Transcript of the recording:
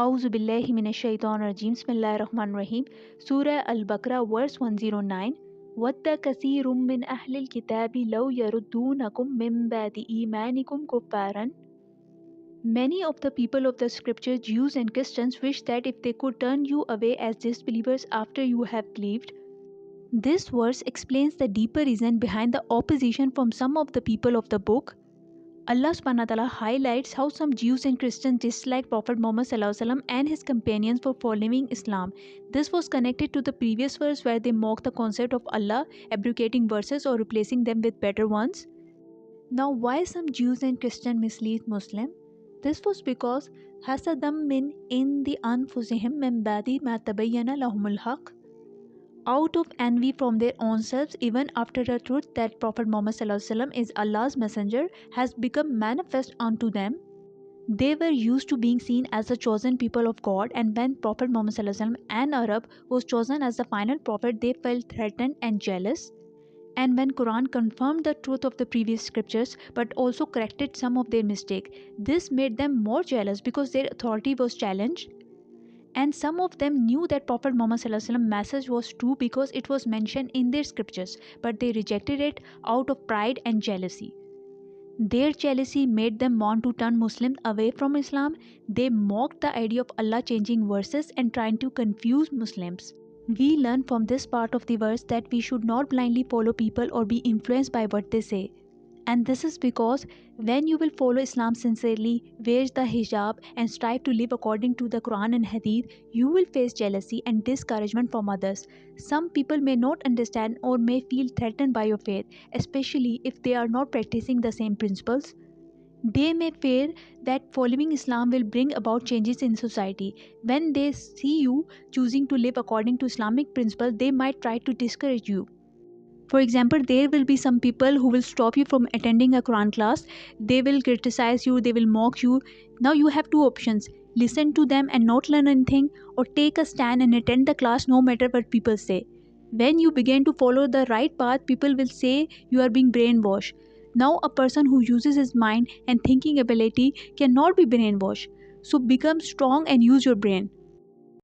A'udhu billahi minash shaitanir rajim. Bismillahir Rahmanir Rahim. Surah Al Baqarah, verse 109. وَدَّ كَثِيرٌ مِّنْ أَهْلِ الْكِتَابِ لَوْ يَرُدُّونَكُم مِّن بَعْدِ إِيمَانِكُمْ كُفَّارًا. Many of the people of the scripture, Jews and Christians, wish that if they could turn you away as disbelievers after you have believed. This verse explains the deeper reason behind the opposition from some of the people of the book. Allah subhanahu wa ta'ala highlights how some Jews and Christians disliked Prophet Muhammad sallallahu alaihi wasallam and his companions for following Islam. This was connected to the previous verse where they mocked the concept of Allah, abrogating verses or replacing them with better ones. Now, why some Jews and Christians mislead Muslim? This was because hasadam min indi anfusihim min ba'di ma tabayyana lahumul haqq, out of envy from their own selves, even after the truth that Prophet Muhammad ﷺ is Allah's messenger has become manifest unto them. They were used to being seen as the chosen people of God, and when Prophet Muhammad ﷺ, an Arab, was chosen as the final prophet, they felt threatened and jealous. And when Quran confirmed the truth of the previous scriptures but also corrected some of their mistakes, this made them more jealous because their authority was challenged. And some of them knew that Prophet Muhammad ﷺ message was true because it was mentioned in their scriptures, but they rejected it out of pride and jealousy. Their jealousy made them want to turn Muslims away from Islam. They mocked the idea of Allah changing verses and trying to confuse Muslims. We learn from this part of the verse that we should not blindly follow people or be influenced by what they say. And this is because when you will follow Islam sincerely, wear the hijab, and strive to live according to the Quran and Hadith, you will face jealousy and discouragement from others. Some people may not understand or may feel threatened by your faith, especially if they are not practicing the same principles. They may fear that following Islam will bring about changes in society. When they see you choosing to live according to Islamic principles, they might try to discourage you. For example, there will be some people who will stop you from attending a Quran class. They will criticize you, they will mock you. Now you have two options: listen to them and not learn anything, or take a stand and attend the class no matter what people say. When you begin to follow the right path, people will say you are being brainwashed. Now a person who uses his mind and thinking ability cannot be brainwashed. So become strong and use your brain.